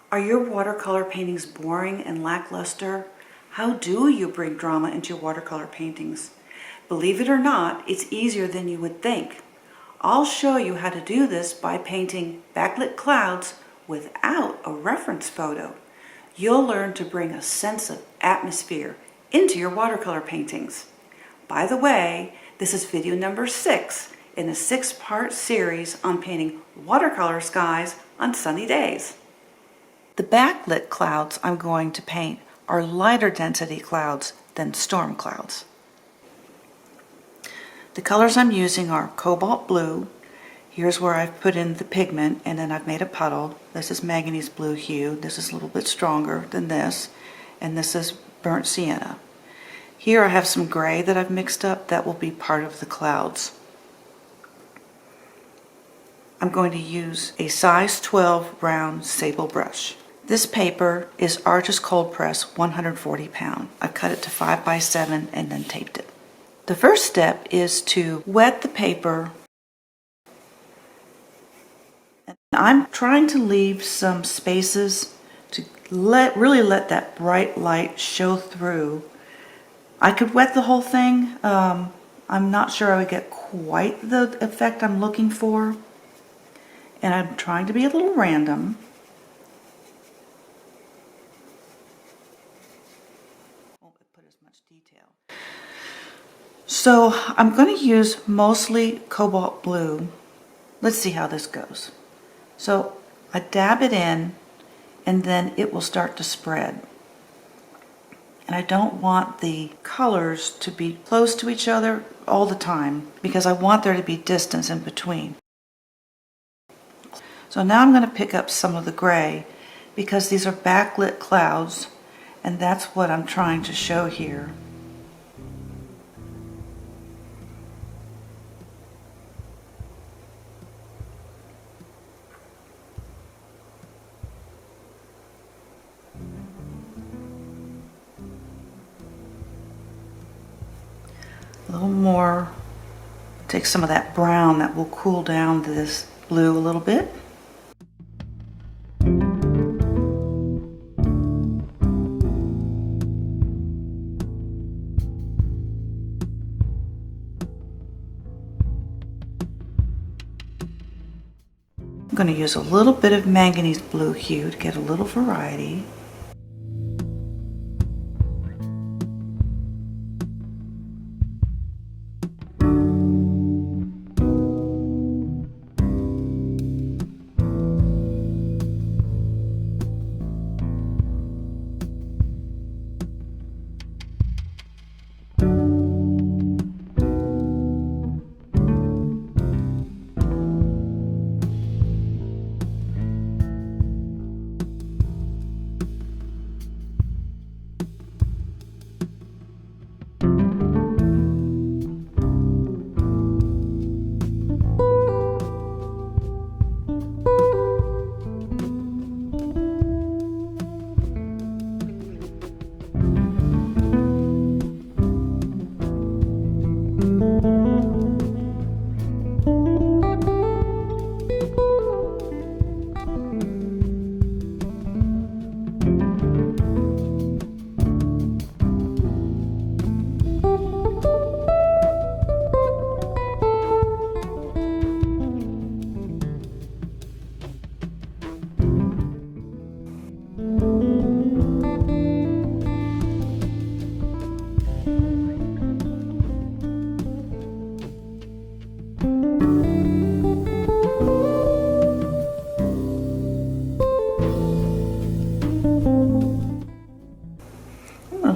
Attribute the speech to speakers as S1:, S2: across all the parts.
S1: Are your watercolor paintings boring and lackluster? How do you bring drama into your watercolor paintings? Believe it or not, it's easier than you would think. I'll show you how to do this by painting backlit clouds without a reference photo. You'll learn to bring a sense of atmosphere into your watercolor paintings. By the way, this is video number 6 in a 6-part series on painting watercolor skies on sunny days. The backlit clouds I'm going to paint are lighter density clouds than storm clouds. The colors I'm using are cobalt blue. Here's where I've put in the pigment and then I've made a puddle. This is manganese blue hue. This is a little bit stronger than this. And this is burnt sienna. Here I have some gray that I've mixed up that will be part of the clouds. I'm going to use a size 12 round sable brush. This paper is Artist Cold Press 140 pound. I cut it to 5 by 7 and then taped it. The first step is to wet the paper. I'm trying to leave some spaces to really let that bright light show through. I could wet the whole thing. I'm not sure I would get quite the effect I'm looking for. And I'm trying to be a little random. So I'm going to use mostly cobalt blue. Let's see how this goes. So I dab it in and then it will start to spread. And I don't want the colors to be close to each other all the time because I want there to be distance in between. So now I'm going to pick up some of the gray because these are backlit clouds and that's what I'm trying to show here. A little more. Take some of that brown that will cool down this blue a little bit. I'm going to use a little bit of manganese blue hue to get a little variety.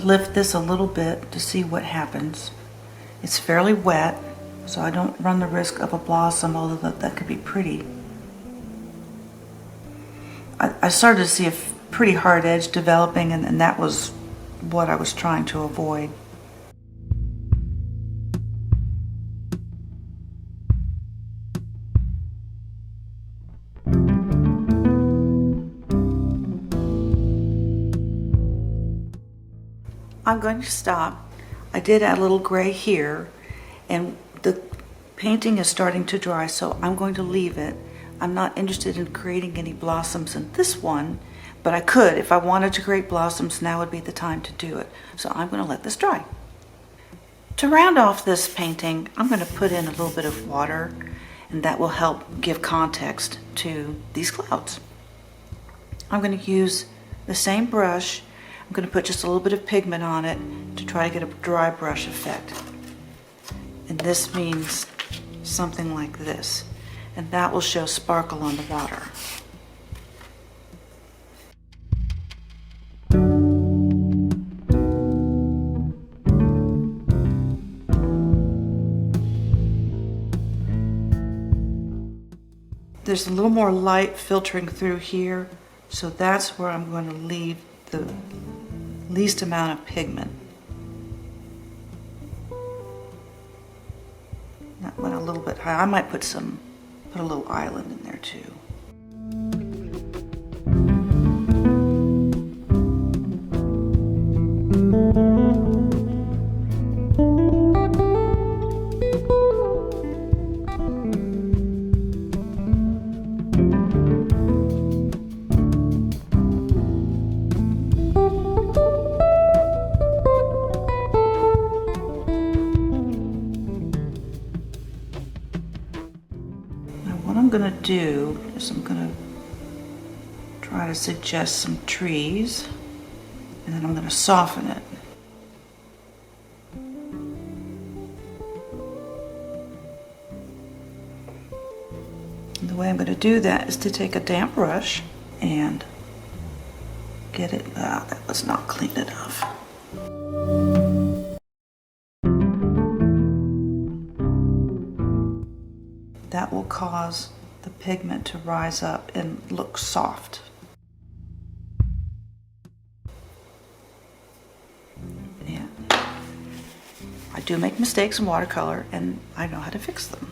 S1: Lift this a little bit to see what happens. It's fairly wet, so I don't run the risk of a blossom, although that could be pretty. I started to see a pretty hard edge developing, and that was what I was trying to avoid. I'm going to stop. I did add a little gray here, and the painting is starting to dry, so I'm going to leave it. I'm not interested in creating any blossoms in this one, But I could, if I wanted to create blossoms, now would be the time to do it. So I'm going to let this dry. To round off this painting, I'm going to put in a little bit of water, and that will help give context to these clouds. I'm going to use the same brush. I'm going to put just a little bit of pigment on it to try to get a dry brush effect. And this means something like this. And that will show sparkle on the water. There's a little more light filtering through here, so that's where I'm going to leave the least amount of pigment. That went a little bit high. I might put a little island in there too. What I'm going to do is I'm going to try to suggest some trees, and then I'm going to soften it. And the way I'm going to do that is to take a damp brush and get it. That was not clean enough. That will cause the pigment to rise up and look soft. And I do make mistakes in watercolor, and I know how to fix them.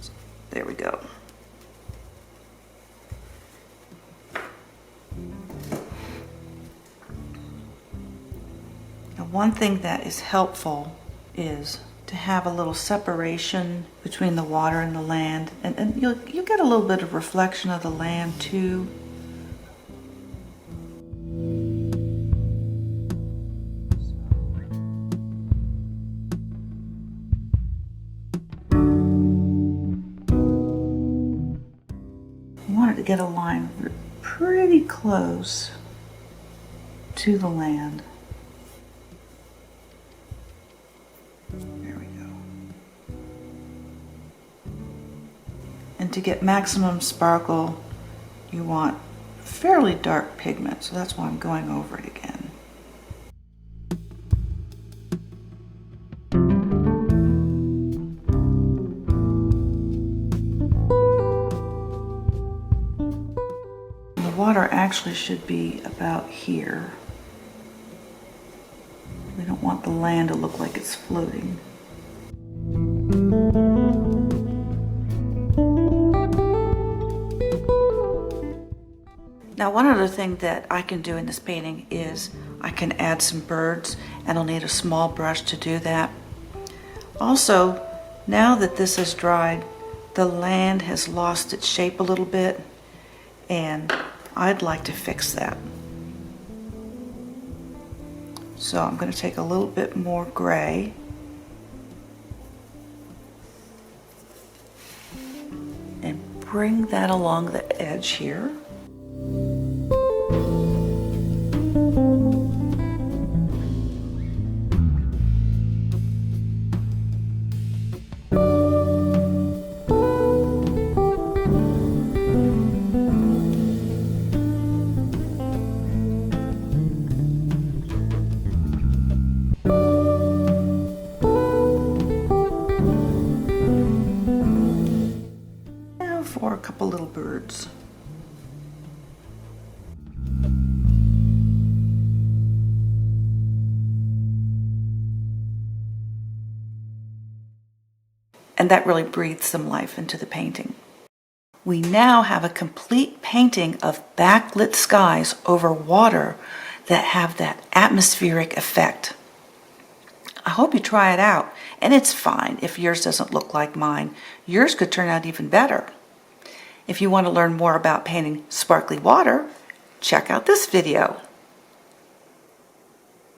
S1: So, there we go. Now, one thing that is helpful is to have a little separation between the water and the land, and you'll get a little bit of reflection of the land too. I wanted to get a line pretty close to the land. And to get maximum sparkle, you want fairly dark pigment, so that's why I'm going over it again. The water actually should be about here. We don't want the land to look like it's floating. Now, one other thing that I can do in this painting is I can add some birds, and I'll need a small brush to do that. Also, now that this is dried, the land has lost its shape a little bit, and I'd like to fix that. So I'm going to take a little bit more gray and bring that along the edge here. For a couple little birds. And that really breathes some life into the painting. We now have a complete painting of backlit skies over water that have that atmospheric effect. I hope you try it out, and it's fine if yours doesn't look like mine. Yours could turn out even better. If you want to learn more about painting sparkly water, check out this video.